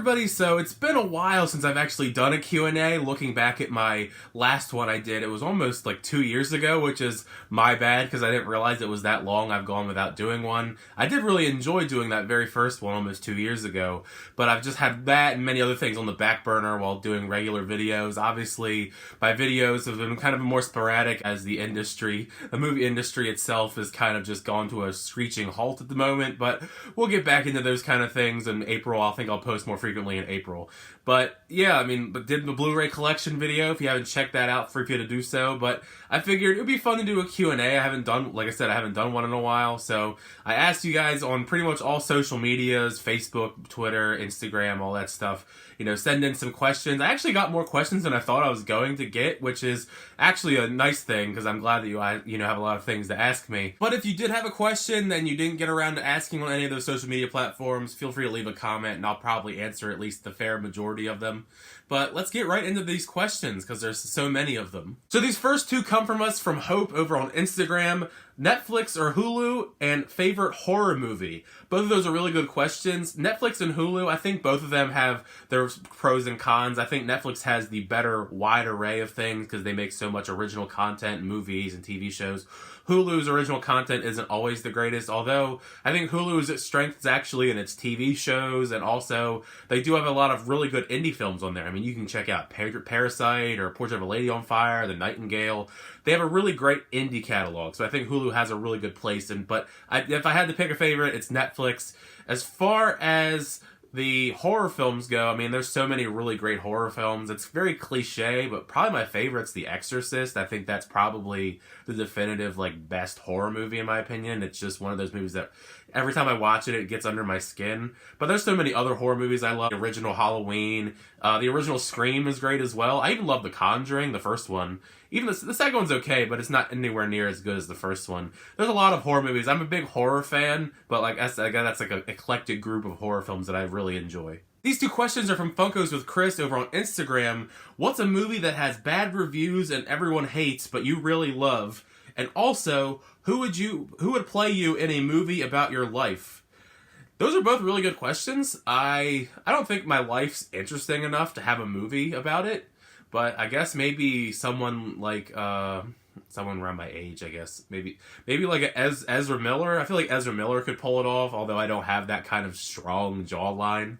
everybody, so it's been a while since I've actually done a Q&A. Looking back at my last one I did, it was almost like 2 years ago, which is my bad because I didn't realize it was that long I've gone without doing one. I did really enjoy doing that very first one almost 2 years ago, but I've just had that and many other things on the back burner while doing regular videos. Obviously, my videos have been kind of more sporadic as the movie industry itself has kind of just gone to a screeching halt at the moment, but we'll get back into those kind of things in April. I think I'll post more frequently in April. But yeah, I mean, did the Blu-ray collection video. If you haven't checked that out, free for you to do so. But I figured it would be fun to do a Q&A. I haven't done one in a while. So I asked you guys on pretty much all social medias, Facebook, Twitter, Instagram, all that stuff, send in some questions. I actually got more questions than I thought I was going to get, which is actually a nice thing because I'm glad that you have a lot of things to ask me. But if you did have a question and you didn't get around to asking on any of those social media platforms, feel free to leave a comment and I'll probably answer at least the fair majority of them. But let's get right into these questions because there's so many of them. So these first two come from us from Hope over on Instagram. Netflix or Hulu, and favorite horror movie. Both of those are really good questions. Netflix and Hulu, I think both of them have their pros and cons. I think Netflix has the better wide array of things because they make so much original content, movies and TV shows. Hulu's original content isn't always the greatest, although I think Hulu's strength is actually in its TV shows, and also they do have a lot of really good indie films on there. I mean, you can check out Parasite or Portrait of a Lady on Fire, The Nightingale. They have a really great indie catalog, so I think Hulu has a really good place. If I had to pick a favorite, it's Netflix. As far as the horror films go, I mean, there's so many really great horror films. It's very cliche, but probably my favorite's The Exorcist. I think that's probably the definitive, best horror movie in my opinion. It's just one of those movies that every time I watch it, it gets under my skin. But there's so many other horror movies I love. The original Halloween, the original Scream is great as well. I even love The Conjuring, the first one. Even the second one's okay, but it's not anywhere near as good as the first one. There's a lot of horror movies. I'm a big horror fan, but that's like an eclectic group of horror films that I really enjoy. These two questions are from Funkos with Chris over on Instagram. What's a movie that has bad reviews and everyone hates, but you really love? And also, who would play you in a movie about your life? Those are both really good questions. I don't think my life's interesting enough to have a movie about it. But I guess maybe someone someone around my age, I guess. Maybe like Ezra Miller. I feel like Ezra Miller could pull it off, although I don't have that kind of strong jawline.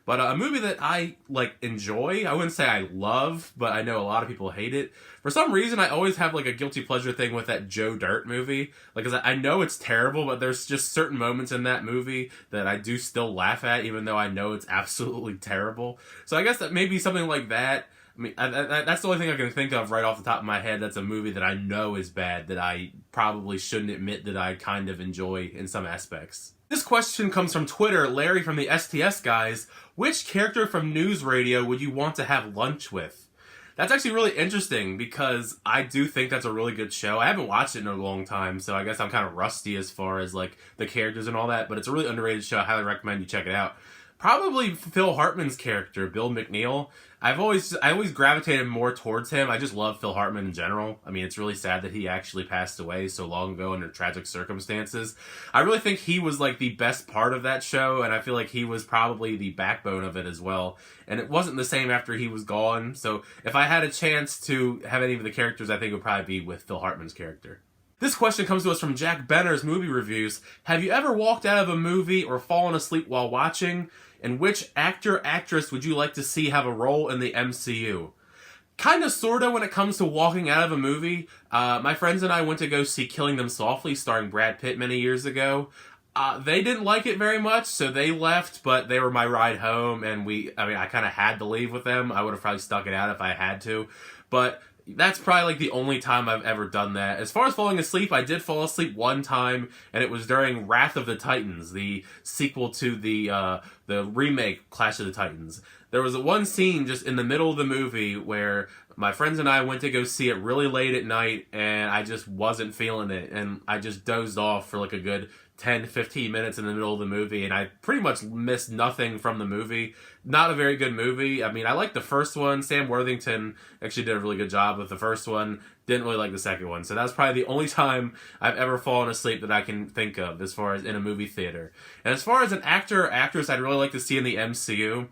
But a movie that I enjoy, I wouldn't say I love, but I know a lot of people hate it. For some reason, I always have a guilty pleasure thing with that Joe Dirt movie. Cause I know it's terrible, but there's just certain moments in that movie that I do still laugh at, even though I know it's absolutely terrible. So I guess that maybe something like that. I mean, that's the only thing I can think of right off the top of my head that's a movie that I know is bad, that I probably shouldn't admit that I kind of enjoy in some aspects. This question comes from Twitter, Larry from the STS guys. Which character from News Radio would you want to have lunch with? That's actually really interesting because I do think that's a really good show. I haven't watched it in a long time, so I guess I'm kind of rusty as far as the characters and all that, but it's a really underrated show. I highly recommend you check it out. Probably Phil Hartman's character, Bill McNeil. I always gravitated more towards him. I just love Phil Hartman in general. I mean, it's really sad that he actually passed away so long ago under tragic circumstances. I really think he was the best part of that show, and I feel like he was probably the backbone of it as well. And it wasn't the same after he was gone, so if I had a chance to have any of the characters, I think it would probably be with Phil Hartman's character. This question comes to us from Jack Benner's Movie Reviews. Have you ever walked out of a movie or fallen asleep while watching? And which actor, actress would you like to see have a role in the MCU? Kind of, sort of, when it comes to walking out of a movie. My friends and I went to go see Killing Them Softly, starring Brad Pitt many years ago. They didn't like it very much, so they left, but they were my ride home, and I kind of had to leave with them. I would have probably stuck it out if I had to. But that's probably the only time I've ever done that. As far as falling asleep, I did fall asleep one time, and it was during Wrath of the Titans, the sequel to the remake Clash of the Titans. There was one scene just in the middle of the movie where my friends and I went to go see it really late at night, and I just wasn't feeling it, and I just dozed off for a good 10, 15 minutes in the middle of the movie, and I pretty much missed nothing from the movie. Not a very good movie. I mean, I like the first one. Sam Worthington actually did a really good job with the first one. Didn't really like the second one. So that's probably the only time I've ever fallen asleep that I can think of as far as in a movie theater. And as far as an actor or actress I'd really like to see in the MCU,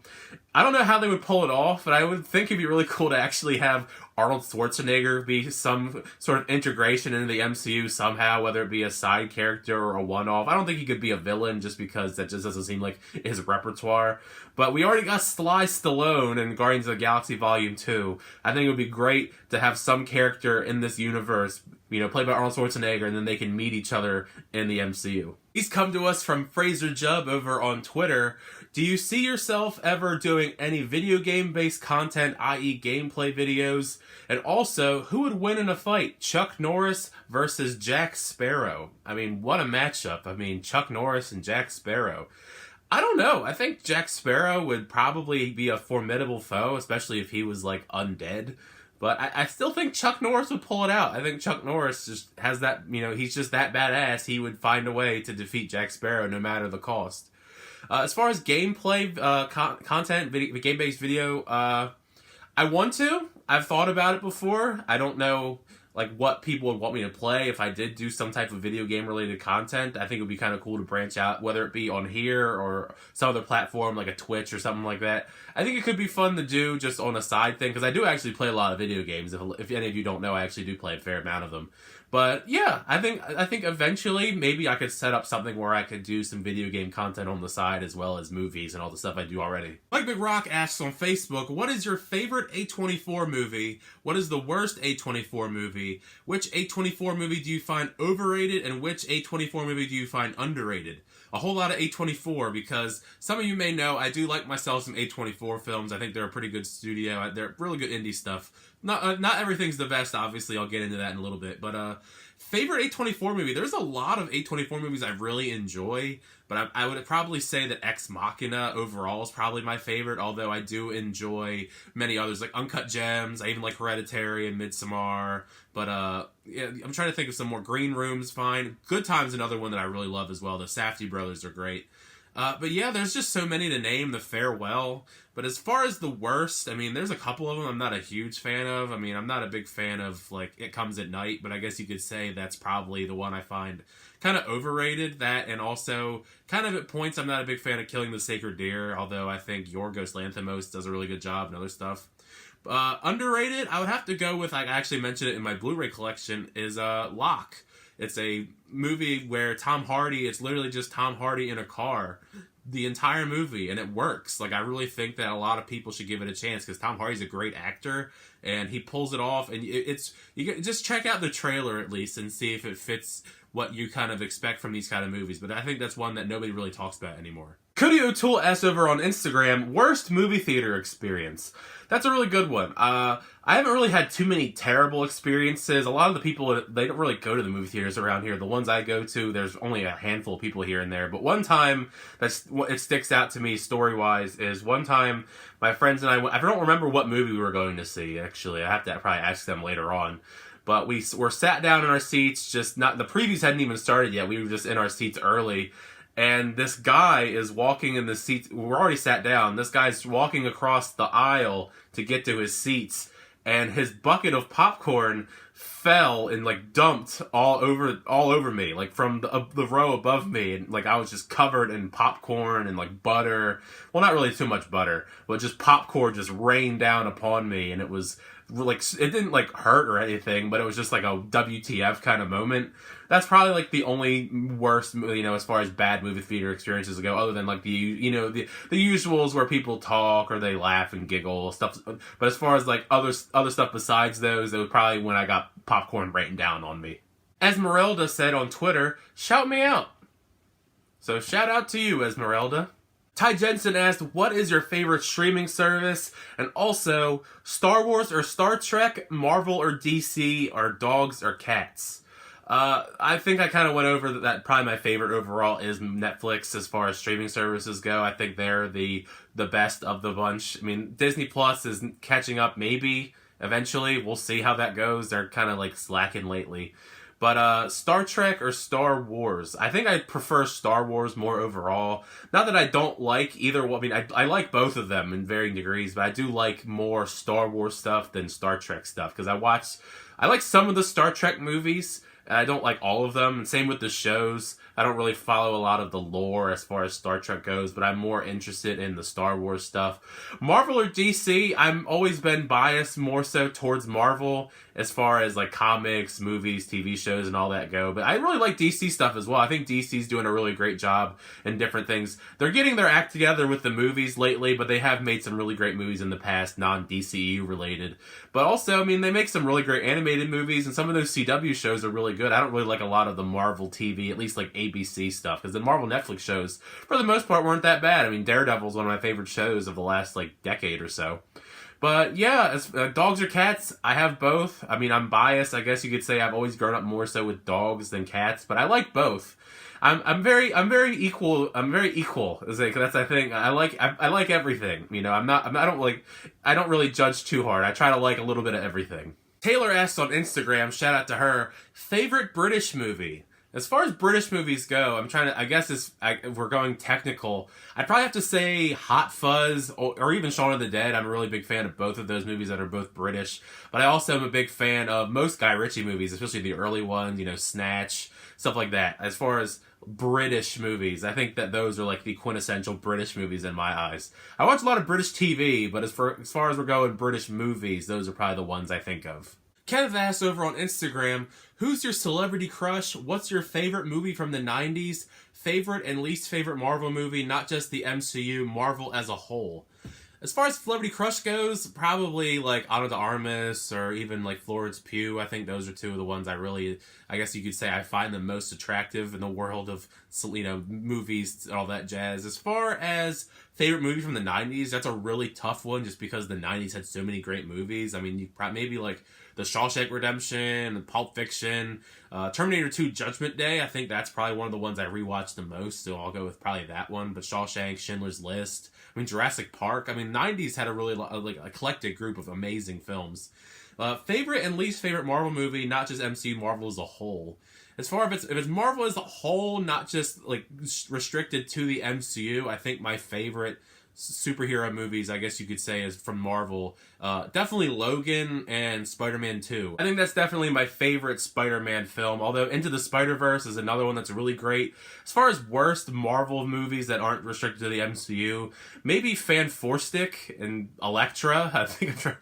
I don't know how they would pull it off, but I would think it'd be really cool to actually have Arnold Schwarzenegger be some sort of integration into the MCU somehow, whether it be a side character or a one-off. I don't think he could be a villain just because that just doesn't seem like his repertoire. But we already got Sly Stallone in Guardians of the Galaxy Volume 2. I think it would be great to have some character in this universe, played by Arnold Schwarzenegger, and then they can meet each other in the MCU. He's come to us from Fraser Jubb over on Twitter. Do you see yourself ever doing any video game-based content, i.e. gameplay videos? And also, who would win in a fight? Chuck Norris versus Jack Sparrow. I mean, what a matchup. I mean, Chuck Norris and Jack Sparrow. I don't know. I think Jack Sparrow would probably be a formidable foe, especially if he was, undead. But I still think Chuck Norris would pull it out. I think Chuck Norris just has that, he's just that badass. He would find a way to defeat Jack Sparrow no matter the cost. As far as gameplay, content, game-based video, I want to. I've thought about it before. I don't know, what people would want me to play if I did do some type of video game-related content. I think it would be kind of cool to branch out, whether it be on here or some other platform, like a Twitch or something like that. I think it could be fun to do just on a side thing, because I do actually play a lot of video games. If any of you don't know, I actually do play a fair amount of them. But yeah, I think eventually maybe I could set up something where I could do some video game content on the side as well as movies and all the stuff I do already. Mike McRock asks on Facebook, what is your favorite A24 movie? What is the worst A24 movie? Which A24 movie do you find overrated, and which A24 movie do you find underrated? A whole lot of A24, because some of you may know I do like myself some A24 films. I think they're a pretty good studio. They're really good indie stuff. Not everything's the best, obviously. I'll get into that in a little bit. But favorite A24 movie, there's a lot of A24 movies I really enjoy. But I would probably say that Ex Machina overall is probably my favorite, although I do enjoy many others, like Uncut Gems. I even like Hereditary and Midsommar. But yeah, I'm trying to think of some more. Green Room's fine. Good Time's another one that I really love as well. The Safdie brothers are great. But yeah, there's just so many to name. The Farewell. But as far as the worst, I mean, there's a couple of them I'm not a huge fan of. I mean, I'm not a big fan of, It Comes at Night, but I guess you could say that's probably the one I find kind of overrated. That, and also, kind of at points, I'm not a big fan of Killing the Sacred Deer, although I think Yorgos Lanthimos does a really good job and other stuff. Underrated, I would have to go with, I actually mentioned it in my Blu-ray collection, is Locke. It's a movie where Tom Hardy, it's literally just Tom Hardy in a car the entire movie, and it works. I really think that a lot of people should give it a chance, because Tom Hardy's a great actor, and he pulls it off, and you just check out the trailer at least and see if it fits what you kind of expect from these kind of movies. But I think that's one that nobody really talks about anymore. Cody O'Toole asks over on Instagram, worst movie theater experience. That's a really good one. I haven't really had too many terrible experiences. A lot of the people, they don't really go to the movie theaters around here. The ones I go to, there's only a handful of people here and there. But one time, it sticks out to me story-wise, is one time my friends and I don't remember what movie we were going to see, actually. I have to probably ask them later on. But we were sat down in our seats, the previews hadn't even started yet. We were just in our seats early. And this guy is walking in the seats. We're already sat down. This guy's walking across the aisle to get to his seats. And his bucket of popcorn fell and dumped all over me, from the row above me. And I was just covered in popcorn and butter. Well, not really too much butter, but just popcorn just rained down upon me. And it was it didn't hurt or anything, but it was just a WTF kind of moment. That's probably the only worst, as far as bad movie theater experiences go, other than the usuals where people talk or they laugh and giggle stuff. But as far as other stuff besides those, it was probably when I got popcorn rained down on me. Esmeralda said on Twitter, shout me out. So shout out to you, Esmeralda. Ty Jensen asked, what is your favorite streaming service? And also, Star Wars or Star Trek, Marvel or DC, or dogs or cats? I think I kind of went over that. Probably my favorite overall is Netflix as far as streaming services go. I think they're the best of the bunch. I mean, Disney Plus is catching up maybe eventually. We'll see how that goes. They're kind of slacking lately. But Star Trek or Star Wars? I think I prefer Star Wars more overall. Not that I don't like either one. I mean, I like both of them in varying degrees, but I do like more Star Wars stuff than Star Trek stuff, because I watched I like some of the Star Trek movies. I don't like all of them, and same with the shows. I don't really follow a lot of the lore as far as Star Trek goes, but I'm more interested in the Star Wars stuff. Marvel or DC, I've always been biased more so towards Marvel as far as like comics, movies, TV shows, and all that go. But I really like DC stuff as well. I think DC's doing a really great job in different things. They're getting their act together with the movies lately, but they have made some really great movies in the past, non-DCU related. But also, I mean, they make some really great animated movies, and some of those CW shows are really good. I don't really like a lot of the Marvel TV, at least like ABC stuff, because the Marvel Netflix shows, for the most part, weren't that bad. I mean, Daredevil's one of my favorite shows of the last like decade or so. But yeah, as dogs or cats, I have both. I mean, I'm biased. I guess you could say I've always grown up more so with dogs than cats, but I like both. I'm very equal. I'm very equal. That's I think I like everything. You know, I don't really judge too hard. I try to like a little bit of everything. Taylor asked on Instagram, shout out to her, favorite British movie. As far as British movies go, I'm trying to, I guess if we're going technical, I'd probably have to say Hot Fuzz or even Shaun of the Dead. I'm a really big fan of both of those movies that are both British. But I also am a big fan of most Guy Ritchie movies, especially the early ones, you know, Snatch, stuff like that. As far as British movies, I think that those are like the quintessential British movies in my eyes. I watch a lot of British TV, but as far as we're going British movies, those are probably the ones I think of. Kenneth asked over on Instagram, who's your celebrity crush? What's your favorite movie from the 90s? Favorite and least favorite Marvel movie, not just the MCU, Marvel as a whole. As far as celebrity crush goes, probably like Ana de Armas or even like Florence Pugh. I think those are two of the ones I guess you could say I find the most attractive in the world of, you know, movies and all that jazz. As far as favorite movie from the 90s, that's a really tough one just because the 90s had so many great movies. I mean, you maybe like The Shawshank Redemption, Pulp Fiction, Terminator 2 Judgment Day. I think that's probably one of the ones I rewatched the most, so I'll go with probably that one. But Shawshank, Schindler's List, I mean, Jurassic Park. I mean, 90s had a really like eclectic group of amazing films. Favorite and least favorite Marvel movie, not just MCU, Marvel as a whole. As far as if it's Marvel as a whole, not just like restricted to the MCU, I think my favorite superhero movies, I guess you could say, is from Marvel. Definitely Logan and Spider-Man 2. I think that's definitely my favorite Spider-Man film, although Into the Spider-Verse is another one that's really great. As far as worst Marvel movies that aren't restricted to the MCU, maybe Fan Four Stick and Elektra. I think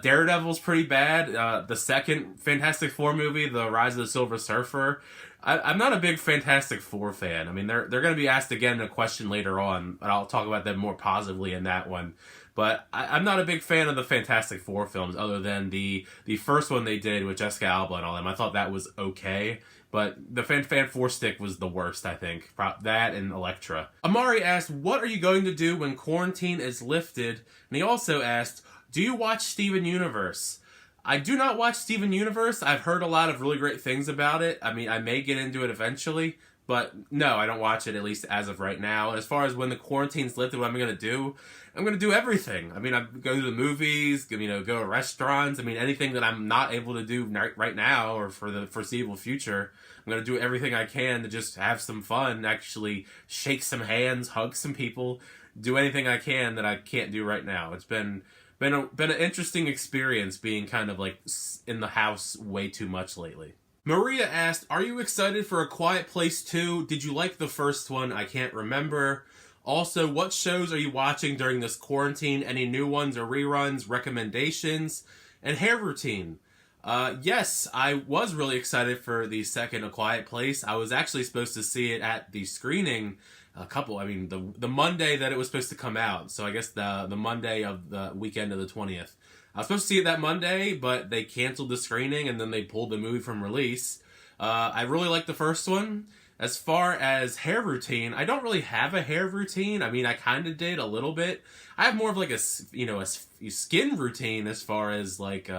Daredevil's pretty bad. The second Fantastic Four movie, The Rise of the Silver Surfer, I'm not a big Fantastic Four fan. I mean, they're going to be asked again a question later on, and I'll talk about them more positively in that one. But I'm not a big fan of the Fantastic Four films, other than the first one they did with Jessica Alba and all them. I thought that was okay, but the Fan Four Stick was the worst, I think. That and Elektra. Amari asked, what are you going to do when quarantine is lifted? And he also asked, do you watch Steven Universe? I do not watch Steven Universe. I've heard a lot of really great things about it. I mean, I may get into it eventually, but no, I don't watch it, at least as of right now. As far as when the quarantine's lifted, what I'm going to do? I'm going to do everything. I mean, I go to the movies, you know, go to restaurants. I mean, anything that I'm not able to do right now or for the foreseeable future, I'm going to do everything I can to just have some fun, actually shake some hands, hug some people, do anything I can that I can't do right now. It's been an interesting experience being kind of like in the house way too much lately. Maria asked, are you excited for A Quiet Place 2? Did you like the first one? I can't remember. Also, what shows are you watching during this quarantine? Any new ones or reruns, recommendations? And hair routine. Yes, I was really excited for the second A Quiet Place. I was actually supposed to see it at the screening the Monday that it was supposed to come out. So I guess the Monday of the weekend of the 20th. I was supposed to see it that Monday, but they canceled the screening and then they pulled the movie from release. I really liked the first one. As far as hair routine, I don't really have a hair routine. I mean, I kind of did a little bit. I have more of like a skin routine as far as like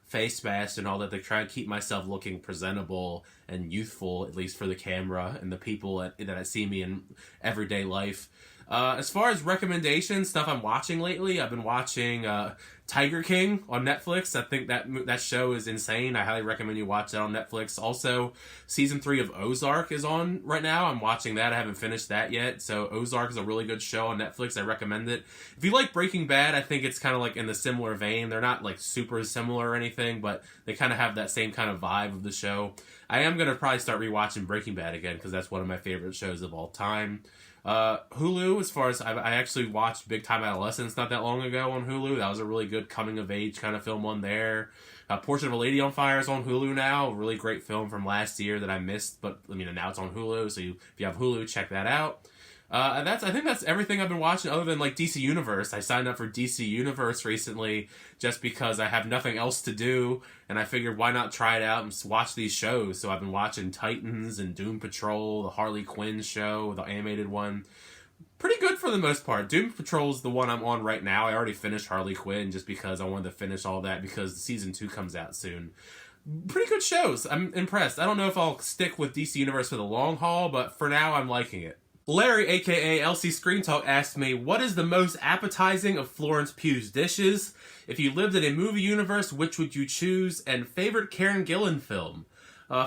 face mask and all that, to try and keep myself looking presentable and youthful, at least for the camera and the people that see me in everyday life. As far as recommendations, stuff I'm watching lately, I've been watching Tiger King on Netflix. I think that show is insane. I highly recommend you watch that on Netflix. Also, season 3 of Ozark is on right now. I'm watching that. I haven't finished that yet. So Ozark is a really good show on Netflix. I recommend it. If you like Breaking Bad, I think it's kind of like in the similar vein. They're not like super similar or anything, but they kind of have that same kind of vibe of the show. I am going to probably start rewatching Breaking Bad again because that's one of my favorite shows of all time. Hulu, as far as I actually watched Big Time Adolescence not that long ago on Hulu. That was a really good coming of age kind of film on there. Portrait of a Lady on Fire is on Hulu now. A really great film from last year that I missed, but I mean now it's on Hulu. So if you have Hulu, check that out. And I think that's everything I've been watching other than like DC Universe. I signed up for DC Universe recently just because I have nothing else to do, and I figured why not try it out and watch these shows. So I've been watching Titans and Doom Patrol, the Harley Quinn show, the animated one. Pretty good for the most part. Doom Patrol is the one I'm on right now. I already finished Harley Quinn just because I wanted to finish all that because season 2 comes out soon. Pretty good shows. I'm impressed. I don't know if I'll stick with DC Universe for the long haul, but for now I'm liking it. Larry, aka LC Screen Talk, asked me, what is the most appetizing of Florence Pugh's dishes? If you lived in a movie universe, which would you choose? And favorite Karen Gillan film?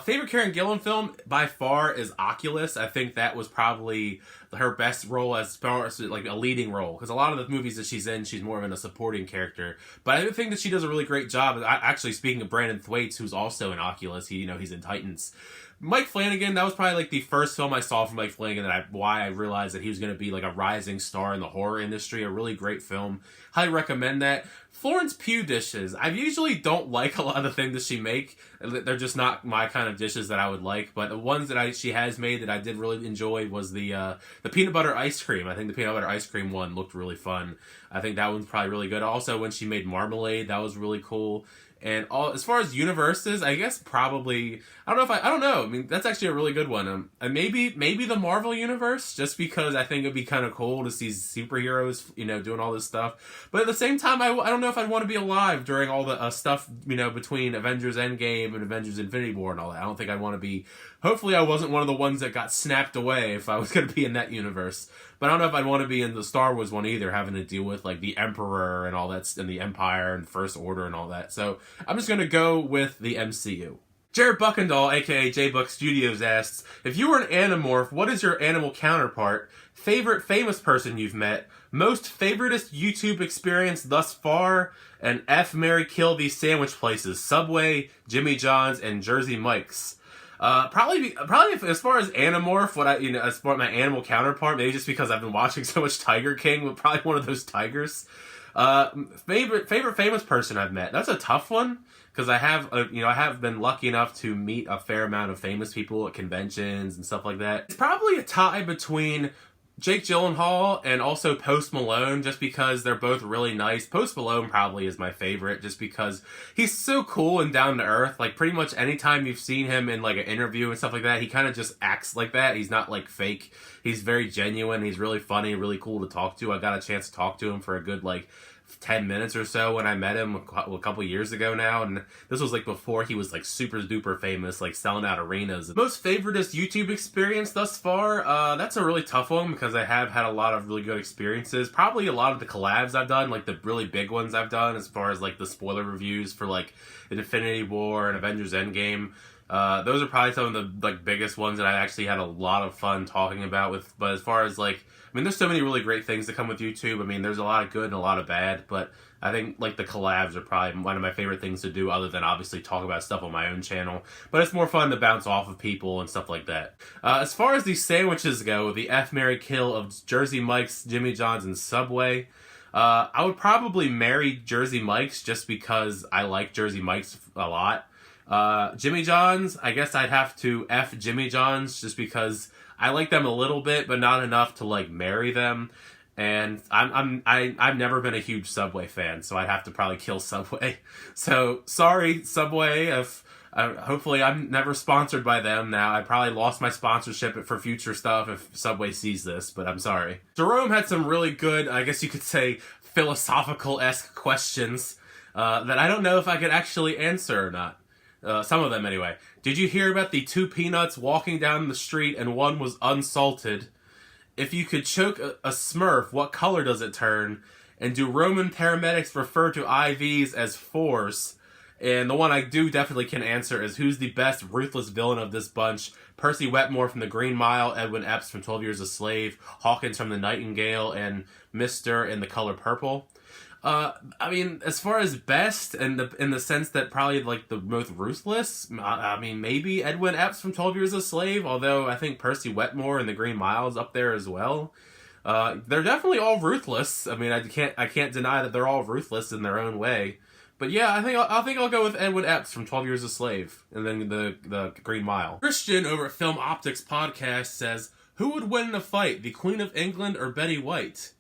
Favorite Karen Gillan film, by far, is Oculus. I think that was probably her best role as far as like a leading role. Because a lot of the movies that she's in, she's more of a supporting character. But I think that she does a really great job. Actually, speaking of Brandon Thwaites, who's also in Oculus, he's in Titans. Mike Flanagan, that was probably like the first film I saw from Mike Flanagan why I realized that he was going to be like a rising star in the horror industry. A really great film. Highly recommend that. Florence Pugh dishes. I usually don't like a lot of the things that she make. They're just not my kind of dishes that I would like. But the ones that she has made that I did really enjoy was the peanut butter ice cream. I think the peanut butter ice cream one looked really fun. I think that one's probably really good. Also, when she made marmalade, that was really cool. And as far as universes, I guess probably I don't know. I mean, that's actually a really good one. And maybe the Marvel universe, just because I think it'd be kind of cool to see superheroes, doing all this stuff. But at the same time, I don't know if I'd want to be alive during all the stuff, between Avengers Endgame and Avengers Infinity War and all that. I don't think I'd want to be. Hopefully, I wasn't one of the ones that got snapped away if I was going to be in that universe. But I don't know if I'd want to be in the Star Wars one either, having to deal with like the Emperor and all that, and the Empire and First Order and all that. So I'm just going to go with the MCU. Jared Buckendahl, aka JBuck Studios, asks, if you were an Animorph, what is your animal counterpart? Favorite famous person you've met? Most favoritist YouTube experience thus far? And F, marry, kill these sandwich places: Subway, Jimmy John's, and Jersey Mike's. Probably as far as Animorph, as far as my animal counterpart, maybe just because I've been watching so much Tiger King, but probably one of those tigers. Favorite famous person I've met. That's a tough one because I have been lucky enough to meet a fair amount of famous people at conventions and stuff like that. It's probably a tie between Jake Gyllenhaal and also Post Malone, just because they're both really nice. Post Malone probably is my favorite, just because he's so cool and down to earth. Like, pretty much anytime you've seen him in like an interview and stuff like that, he kind of just acts like that. He's not like fake. He's very genuine. He's really funny, really cool to talk to. I got a chance to talk to him for a good 10 minutes or so when I met him a couple years ago now, and this was before he was super duper famous, selling out arenas. Most favoritist YouTube experience thus far, that's a really tough one because I have had a lot of really good experiences. Probably a lot of the collabs I've done, the really big ones I've done, as far as the spoiler reviews for Infinity War and Avengers Endgame. Those are probably some of the biggest ones that I actually had a lot of fun talking about with. But as far as there's so many really great things that come with YouTube. I mean, there's a lot of good and a lot of bad, but I think the collabs are probably one of my favorite things to do, other than obviously talk about stuff on my own channel. But it's more fun to bounce off of people and stuff like that. As far as these sandwiches go, the F, marry, kill of Jersey Mike's, Jimmy John's, and Subway. I would probably marry Jersey Mike's just because I like Jersey Mike's a lot. Jimmy John's, I guess I'd have to F Jimmy John's just because I like them a little bit, but not enough to marry them. And I've never been a huge Subway fan, so I'd have to probably kill Subway. So sorry, Subway. If hopefully I'm never sponsored by them now. I probably lost my sponsorship for future stuff if Subway sees this, but I'm sorry. Jerome had some really good, I guess you could say, philosophical-esque questions that I don't know if I could actually answer or not. Some of them, anyway. Did you hear about the two peanuts walking down the street and one was unsalted? If you could choke a Smurf, what color does it turn? And do Roman paramedics refer to IVs as fours? And the one I do definitely can answer is, who's the best ruthless villain of this bunch? Percy Wetmore from The Green Mile, Edwin Epps from 12 Years a Slave, Hawkins from The Nightingale, and Mr. in The Color Purple. I mean, as far as best, in the sense that probably like the most ruthless, I mean, maybe Edwin Epps from 12 Years a Slave, although I think Percy Wetmore in The Green Mile is up there as well. They're definitely all ruthless. I mean, I can't deny that they're all ruthless in their own way. But yeah, I think I'll go with Edwin Epps from 12 Years a Slave, and then the Green Mile. Christian over at Film Optics Podcast says, who would win in a fight, the Queen of England or Betty White?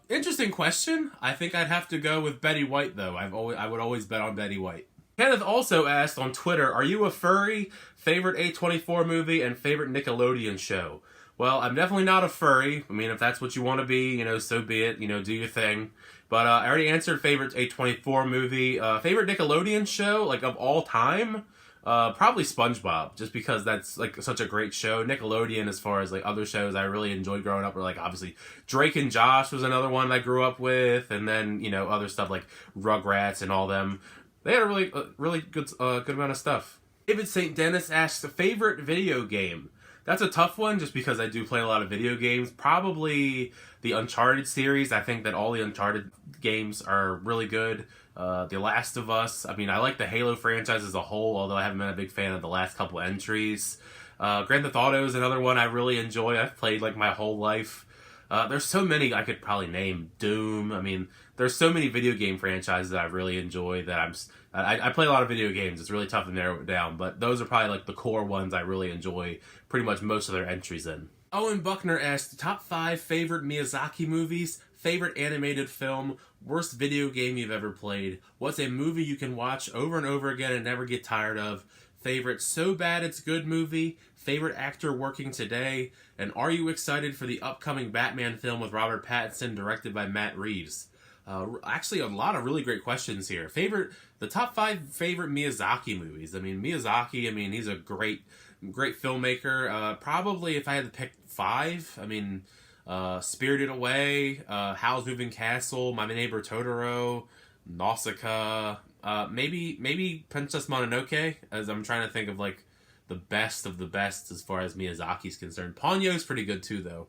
Interesting question. I think I'd have to go with Betty White, though. I would always bet on Betty White. Kenneth also asked on Twitter, are you a furry? Favorite A24 movie and favorite Nickelodeon show? Well, I'm definitely not a furry. I mean, if that's what you want to be, so be it. Do your thing. But I already answered favorite A24 movie. Favorite Nickelodeon show, like, of all time? Probably SpongeBob, just because that's, like, such a great show. Nickelodeon, as far as, like, other shows I really enjoyed growing up, were, like, obviously Drake and Josh was another one I grew up with, and then, other stuff like Rugrats and all them. They had a really good amount of stuff. David St. Dennis asks, favorite video game? That's a tough one, just because I do play a lot of video games. Probably the Uncharted series. I think that all the Uncharted games are really good. The Last of Us. I mean, I like the Halo franchise as a whole, although I haven't been a big fan of the last couple entries. Grand Theft Auto is another one I really enjoy. I've played like my whole life. There's so many I could probably name. Doom. I mean, there's so many video game franchises that I really enjoy that I play a lot of video games. It's really tough to narrow it down, but those are probably like the core ones I really enjoy pretty much most of their entries in. Owen Buckner asked, top 5 favorite Miyazaki movies, favorite animated film, worst video game you've ever played, what's a movie you can watch over and over again and never get tired of, favorite so bad it's good movie, favorite actor working today, and are you excited for the upcoming Batman film with Robert Pattinson directed by Matt Reeves? Actually, a lot of really great questions here. The top 5 favorite Miyazaki movies. I mean, Miyazaki, he's a great filmmaker. Probably if I had to pick 5, Spirited Away, Howl's Moving Castle, My Neighbor Totoro, Nausicaa, maybe Princess Mononoke, as I'm trying to think of like the best of the best as far as Miyazaki's concerned. Ponyo's pretty good too, though.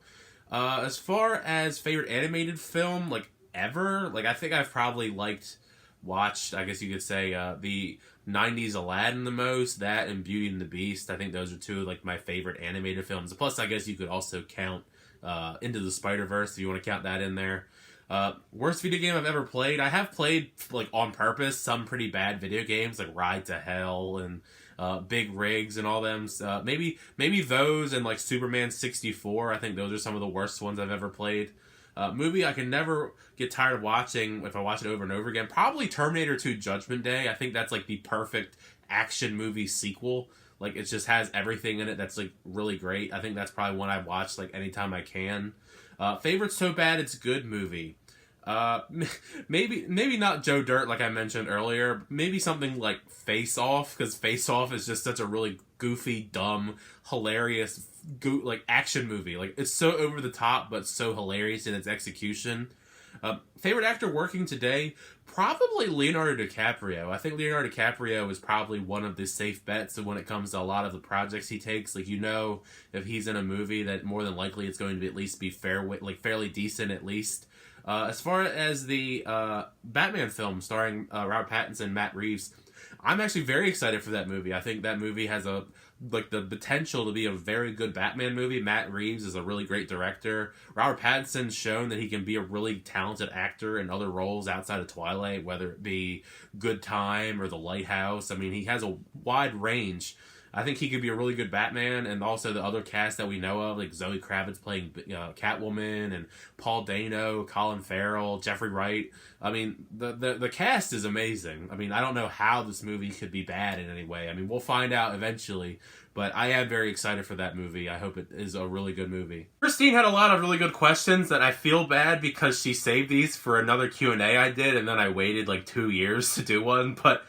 As far as favorite animated film, like ever, like I think I've probably watched, I guess you could say, the 90s Aladdin the most, that and Beauty and the Beast. I think those are 2 like my favorite animated films. Plus, I guess you could also count Into the Spider-Verse if you want to count that in there. Worst video game I've ever played. I have played, like, on purpose, some pretty bad video games, like Ride to Hell and Big Rigs and all them. Maybe those and, like, Superman 64. I think those are some of the worst ones I've ever played. Movie I can never get tired of watching if I watch it over and over again. Probably Terminator 2 Judgment Day. I think that's, like, the perfect action movie sequel. Like, it just has everything in it that's, like, really great. I think that's probably one I watch, like, anytime I can. Favorite so bad it's good movie. Maybe not Joe Dirt like I mentioned earlier. Maybe something like Face Off, because Face Off is just such a really goofy, dumb, hilarious, like action movie. Like, it's so over the top, but so hilarious in its execution. Favorite actor working today? Probably Leonardo DiCaprio. I think Leonardo DiCaprio is probably one of the safe bets when it comes to a lot of the projects he takes. Like, if he's in a movie, that more than likely it's going to at least be fairly decent at least. As far as the Batman film starring Robert Pattinson and Matt Reeves, I'm actually very excited for that movie. I think that movie has the potential to be a very good Batman movie. Matt Reeves is a really great director. Robert Pattinson's shown that he can be a really talented actor in other roles outside of Twilight, whether it be Good Time or The Lighthouse. He has a wide range. I think he could be a really good Batman, and also the other cast that we know of, like Zoe Kravitz playing Catwoman, and Paul Dano, Colin Farrell, Jeffrey Wright. The cast is amazing. I don't know how this movie could be bad in any way. We'll find out eventually, but I am very excited for that movie. I hope it is a really good movie. Christine had a lot of really good questions that I feel bad because she saved these for another Q&A I did, and then I waited like 2 years to do one, but...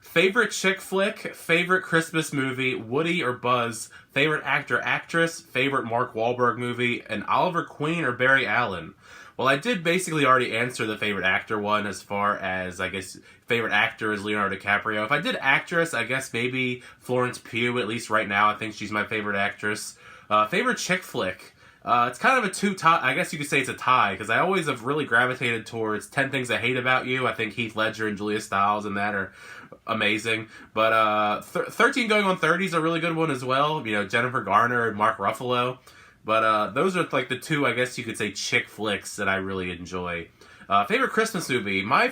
Favorite chick flick, favorite Christmas movie, Woody or Buzz, favorite actor, actress, favorite Mark Wahlberg movie, and Oliver Queen or Barry Allen. Well, I did basically already answer the favorite actor one as far as, I guess, favorite actor is Leonardo DiCaprio. If I did actress, I guess maybe Florence Pugh, at least right now. I think she's my favorite actress. Favorite chick flick. It's kind of a two-tie. I guess you could say it's a tie, because I always have really gravitated towards 10 Things I Hate About You. I think Heath Ledger and Julia Stiles and that are amazing. But 13 Going on 30 is a really good one as well. You know, Jennifer Garner and Mark Ruffalo. But those are like the two, I guess you could say, chick flicks that I really enjoy. Favorite Christmas movie? My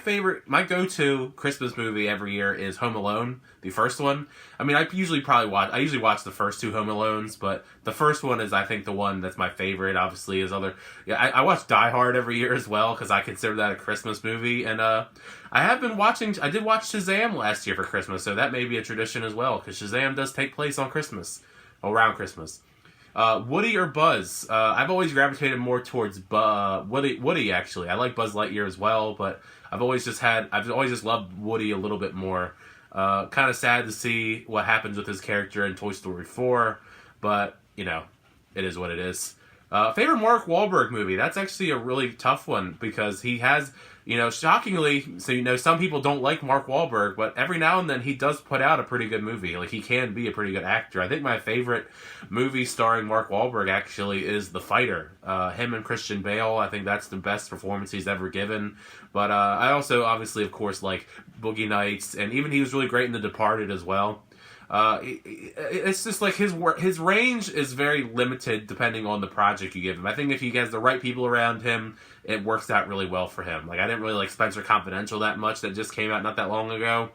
go-to Christmas movie every year is Home Alone, the first one. I mean, I usually watch the first two Home Alones, but the first one is, I think, the one that's my favorite. Obviously, I watch Die Hard every year as well, because I consider that a Christmas movie. And I did watch Shazam last year for Christmas, so that may be a tradition as well, because Shazam does take place on Christmas, around Christmas. Woody or Buzz? I've always gravitated more towards Woody, actually. I like Buzz Lightyear as well, but I've always just loved Woody a little bit more. Kind of sad to see what happens with his character in Toy Story 4, but, you know, it is what it is. Favorite Mark Wahlberg movie? That's actually a really tough one, because he has, you know, shockingly, so, you know, some people don't like Mark Wahlberg, but every now and then he does put out a pretty good movie. Like, he can be a pretty good actor. I think my favorite movie starring Mark Wahlberg, actually, is The Fighter. Him and Christian Bale, I think that's the best performance he's ever given. But I also, obviously, of course, like Boogie Nights, and even he was really great in The Departed as well. It's just like his range is very limited depending on the project you give him. I think if he has the right people around him, it works out really well for him. Like, I didn't really like Spencer Confidential that much. That just came out not that long ago,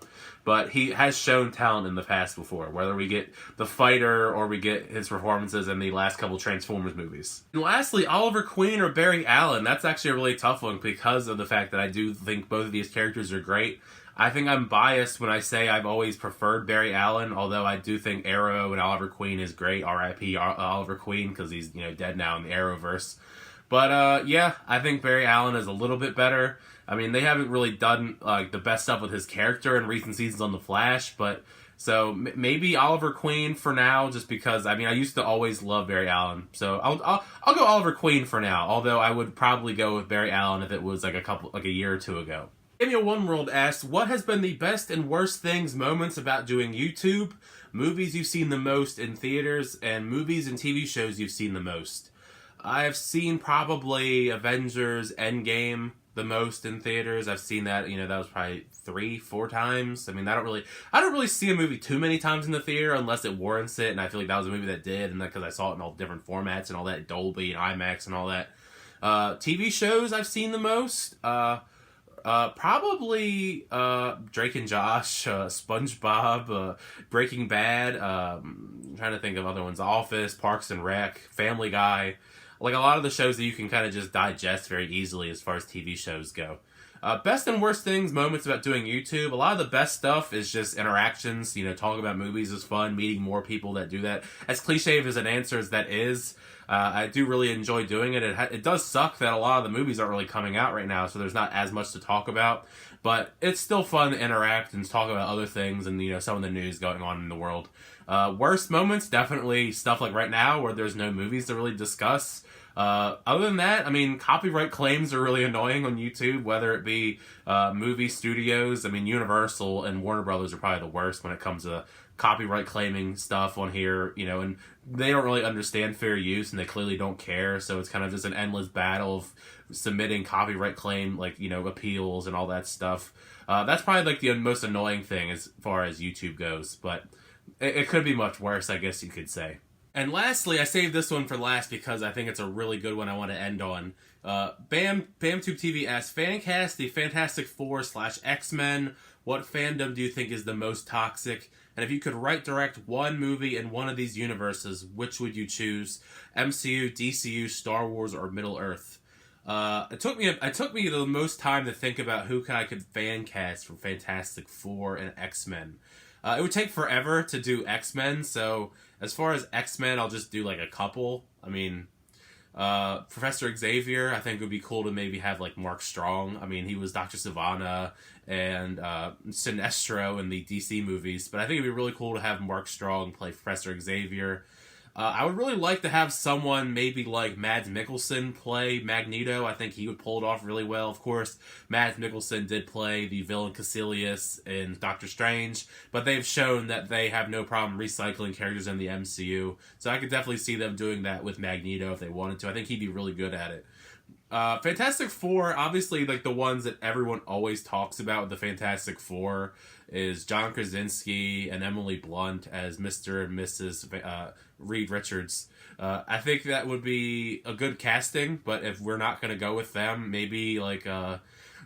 but he has shown talent in the past before, whether we get The Fighter or we get his performances in the last couple Transformers movies. And lastly, Oliver Queen or Barry Allen. That's actually a really tough one, because of the fact that I do think both of these characters are great. I think I'm biased when I say I've always preferred Barry Allen, although I do think Arrow and Oliver Queen is great. R.I.P. Oliver Queen, because he's, you know, dead now in the Arrowverse. But yeah, I think Barry Allen is a little bit better. I mean, they haven't really done like the best stuff with his character in recent seasons on The Flash, but so maybe Oliver Queen for now, just because, I mean, I used to always love Barry Allen. So I'll go Oliver Queen for now, although I would probably go with Barry Allen if it was like a year or two ago. Samuel One World asks, what has been the best and worst things moments about doing YouTube, movies you've seen the most in theaters, and movies and TV shows you've seen the most? I have seen probably Avengers Endgame the most in theaters. I've seen that, you know, that was probably 3-4 times. I mean, I don't really see a movie too many times in the theater unless it warrants it, and I feel like that was a movie that did, and that because I saw it in all different formats and all that, Dolby and IMAX and all that. TV shows I've seen the most, probably Drake and Josh, SpongeBob, Breaking Bad. I'm trying to think of other ones. Office, Parks and Rec, Family Guy. Like a lot of the shows that you can kind of just digest very easily as far as TV shows go. Best and worst things, moments about doing YouTube. A lot of the best stuff is just interactions. You know, talking about movies is fun. Meeting more people that do that. As cliche as an answer as that is, I do really enjoy doing it. It does suck that a lot of the movies aren't really coming out right now, so there's not as much to talk about. But it's still fun to interact and talk about other things and, you know, some of the news going on in the world. Worst moments, definitely stuff like right now where there's no movies to really discuss. Other than that, I mean, copyright claims are really annoying on YouTube, whether it be movie studios. I mean, Universal and Warner Brothers are probably the worst when it comes to copyright claiming stuff on here, you know, and they don't really understand fair use and they clearly don't care, so it's kind of just an endless battle of submitting copyright claim, like, you know, appeals and all that stuff. That's probably like the most annoying thing as far as YouTube goes, but it could be much worse, I guess you could say. And lastly, I saved this one for last because I think it's a really good one I want to end on. BamTube TV asks, Fancast, the Fantastic Four/X-Men, what fandom do you think is the most toxic? And if you could direct one movie in one of these universes, which would you choose? MCU, DCU, Star Wars, or Middle Earth? It took me the most time to think about who I could fan cast for Fantastic Four and X-Men. It would take forever to do X-Men, so as far as X-Men, I'll just do like a couple. I mean, Professor Xavier, I think would be cool to maybe have like Mark Strong. I mean, he was Dr. Sivana and Sinestro in the DC movies, but I think it'd be really cool to have Mark Strong play Professor Xavier. I would really like to have someone maybe like Mads Mikkelsen play Magneto. I think he would pull it off really well. Of course, Mads Mikkelsen did play the villain Caecilius in Doctor Strange, but they've shown that they have no problem recycling characters in the MCU. So I could definitely see them doing that with Magneto if they wanted to. I think he'd be really good at it. Fantastic Four, obviously, like the ones that everyone always talks about, the Fantastic Four, is John Krasinski and Emily Blunt as Mr. and Mrs. Reed Richards. I think that would be a good casting, but if we're not going to go with them, maybe like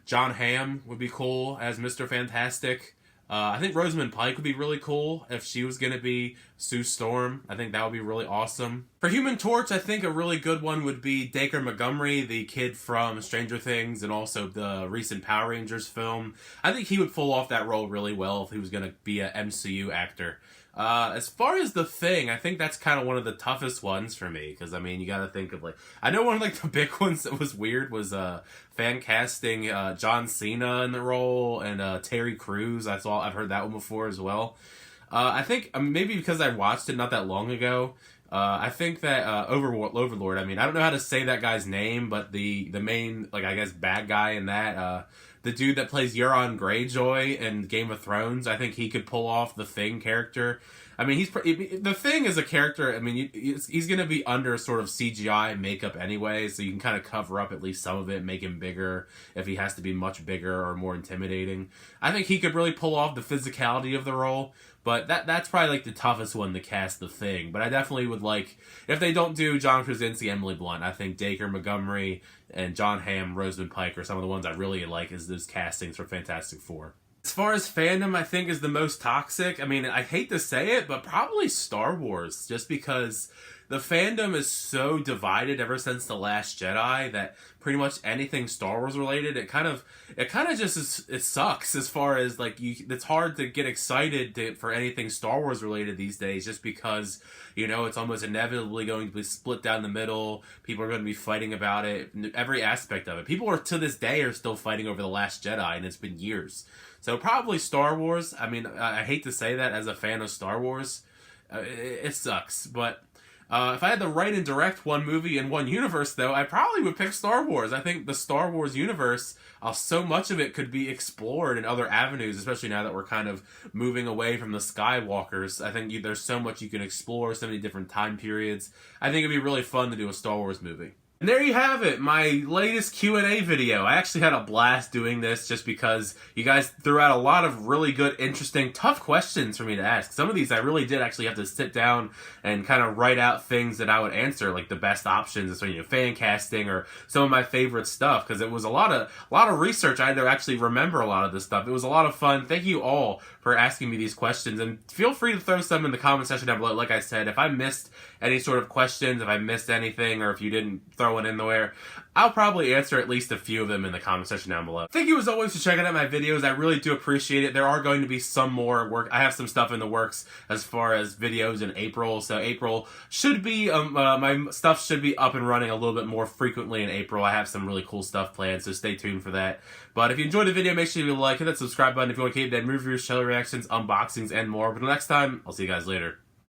John Hamm would be cool as Mr. Fantastic. I think Rosamund Pike would be really cool if she was going to be Sue Storm. I think that would be really awesome. For Human Torch, I think a really good one would be Dacre Montgomery, the kid from Stranger Things and also the recent Power Rangers film. I think he would pull off that role really well if he was going to be an MCU actor. As far as The Thing, I think that's kind of one of the toughest ones for me, because, I mean, you gotta think of, like, I know one of, like, the big ones that was weird was, fan casting, John Cena in the role, and, Terry Crews. I've heard that one before as well. I think, maybe because I watched it not that long ago, I think that, Overlord, I mean, I don't know how to say that guy's name, but the main, like, I guess, bad guy in that, the dude that plays Euron Greyjoy in Game of Thrones, I think he could pull off the Thing character. I mean, the Thing is a character, I mean, he's going to be under sort of CGI makeup anyway, so you can kind of cover up at least some of it, make him bigger if he has to be much bigger or more intimidating. I think he could really pull off the physicality of the role, but that's probably like the toughest one to cast The Thing. But I definitely would like, if they don't do John Krasinski, Emily Blunt, I think Dacre Montgomery and John Hamm, Rosamund Pike are some of the ones I really like as those castings for Fantastic Four. As far as fandom, I think is the most toxic. I mean, I hate to say it, but probably Star Wars, just because the fandom is so divided ever since The Last Jedi that pretty much anything Star Wars related, it kind of just it sucks as far as like it's hard to get excited for anything Star Wars related these days, just because, you know, it's almost inevitably going to be split down the middle. People are going to be fighting about it, every aspect of it. People are to this day are still fighting over The Last Jedi, and it's been years. So probably Star Wars. I mean, I hate to say that as a fan of Star Wars. It sucks. But if I had to write and direct one movie in one universe, though, I probably would pick Star Wars. I think the Star Wars universe, so much of it could be explored in other avenues, especially now that we're kind of moving away from the Skywalkers. I think there's so much you can explore, so many different time periods. I think it'd be really fun to do a Star Wars movie. And there you have it, my latest Q&A video. I actually had a blast doing this just because you guys threw out a lot of really good, interesting, tough questions for me to ask. Some of these I really did actually have to sit down and kind of write out things that I would answer, like the best options, so, you know, fan casting or some of my favorite stuff, because it was a lot of research. I had to actually remember a lot of this stuff. It was a lot of fun. Thank you all for asking me these questions, and feel free to throw some in the comment section down below. Like I said, if I missed any sort of questions, if I missed anything, or if you didn't throw it in there, I'll probably answer at least a few of them in the comment section down below. Thank you as always for checking out my videos. I really do appreciate it. There are going to be some more work. I have some stuff in the works as far as videos in April. So April should be, my stuff should be up and running a little bit more frequently in April. I have some really cool stuff planned, so stay tuned for that. But if you enjoyed the video, make sure you like, hit that subscribe button if you want to keep that movie reviews, trailer reactions, unboxings, and more. But until next time, I'll see you guys later.